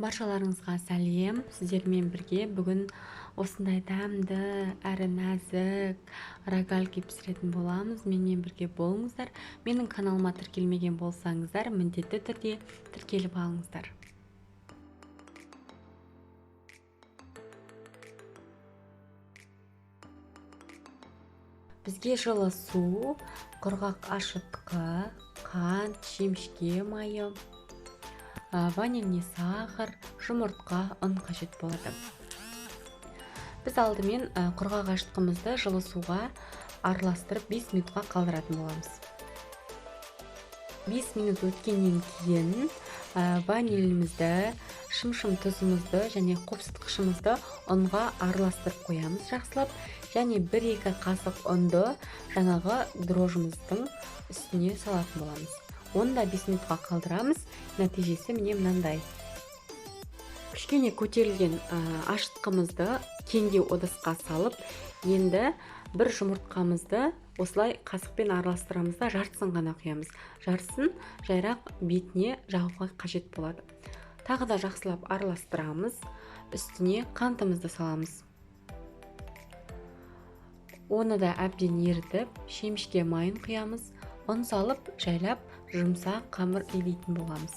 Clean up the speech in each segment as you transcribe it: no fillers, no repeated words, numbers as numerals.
Баршаларыңызға сәлем. Сіздермен бірге бүгін осындай дәмді әрі нәзік рогальки пісіретін боламыз. Менімен бірге болыңыздар. Менің каналыма тіркелмеген болсаңыздар, міндетті түрде тіркеліп алыңыздар. Бізге жылы су, құрғақ ашытқы, қант, шемішке майы, ванильный сахар, жұмыртқа, ұн қажет болады. Біз алдымен құрғақ ашытқымызды жылы суға араластырып 5 минутқа қалдыратын боламыз. 5 минут өткеннен кейін ванилімізді, шым-шым тұзымызды және қопсытқышымызды ұнға араластырып қоямыз жақсылап, және 1-2 қасық ұнды жаңағы дрожжымыздың үстіне салатын боламыз. Оны да 5 минутқа қалдырамыз. Нәтижесі міне мынандай. Кішкене көтерілген ашытқымызды кеңге ыдысқа салып, енді бір жұмыртқамызды осылай қасықпен араластырамыз да жартысын ғана құямыз. Жартысын жайрақ бетіне жағуға қажет болады. Тағы да жақсылап араластырамыз. Үстіне қантымызды саламыз. Оны да әбден ерітіп, шемішке майын құямыз. Ұн салып, жайлап, жұмсақ қамыр илейтін боламыз.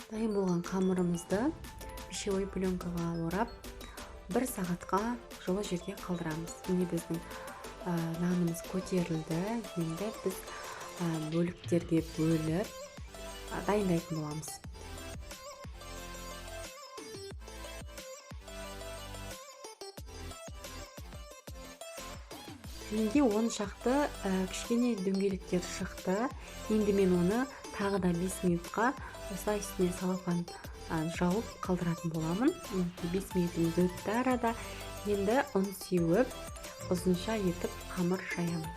Дайын болған қамырымызды пищевой пленкаға орап, 1 сағатқа жылы жерге қалдырамыз. Міне біздің нанымыз көтерілді. Енді біз бөліктерге бөліп дайындайтын боламыз. Менде 10 шақты кішкене дөңгелектер шықты. Енді мен оны тағы да 5 минутқа осылай үстіне салфан жауып қалдыратын боламын. 5 минутымыз өтті арада. Енді ұн сеуіп, ұзынша етіп қамыр жаямын.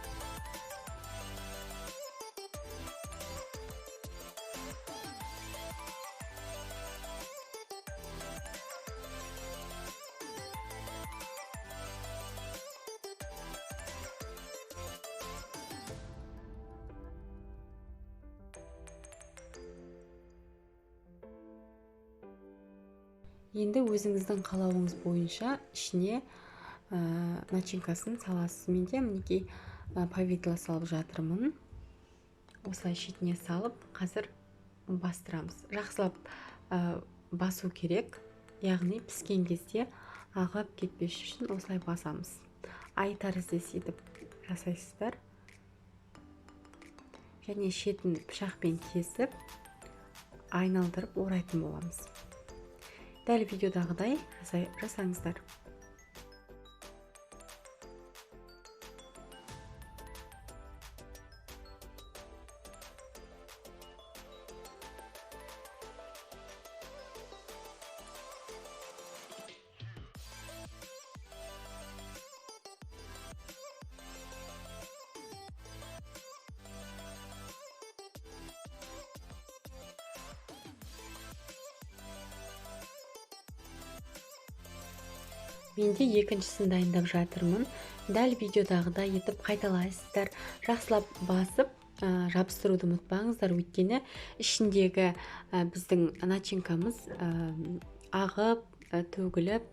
Енді өзіңіздің қалауыңыз бойынша ішіне начинкасын саласыз. Менде мінекей повидло салып жатырмын. Осылай шетіне салып, қазір бастырамыз. Жақсылап басу керек, яғни піскен кезде ағып кетпес үшін осылай басамыз. Ай тәрізді етіп жасайсыздар. Және шетін пышақпен кесіп, айналдырып орайтын боламыз. Дәл видеодағыдай жасаңыздар. Менде екіншісін дайындап жатырмын. Дәл видеодағыдай етіп қайталайсыздар. Жақсылап басып, жабыстыруды ұмытпаңыздар, өйткені ішіндегі біздің начинкамыз ағып, төгіліп,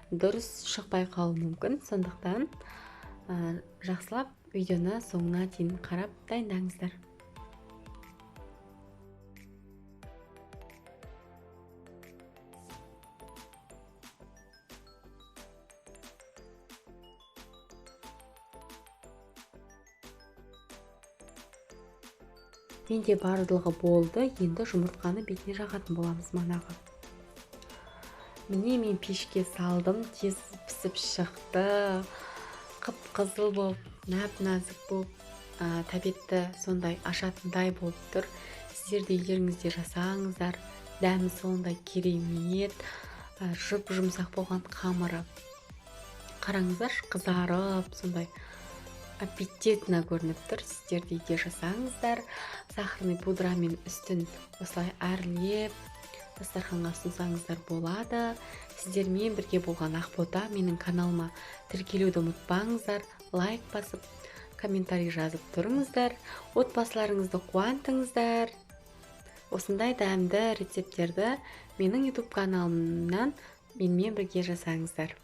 дұрыс шықпай қалуы мүмкін. Сондықтан жақсылап видеоны соңына дейін қарап дайындаңыздар. Менде барлығы болды. Енді жұмыртқаны бетіне жағатын боламыз манағы. Міне мен пешке салдым, тез пісіп шықты. Қып-қызыл болып, нәп-нәзік болып, тәбетті сондай ашатындай болып тұр. Сіздер де үйлеріңізде жасаңыздар. Дәмі сондай керемет, жұп-жұмсақ болған қамыры. Қараңыздар, қызарып, сондай аппетитно көрініп тұр. Сіздер де жасаңыздар. Сахарный пудрамен үстін осылай әрлеп, дастарханға ұсынсаңыздар болады. Сіздермен бірге болған Ақбота. Менің каналыма тіркелуді ұмытпаңыздар. Лайк басып, комментарий жазып тұрыңыздар, отбасыларыңызды қуантыңыздар. Осындай дәмді рецепттерді менің YouTube каналымнан менімен бірге жасаңыздар.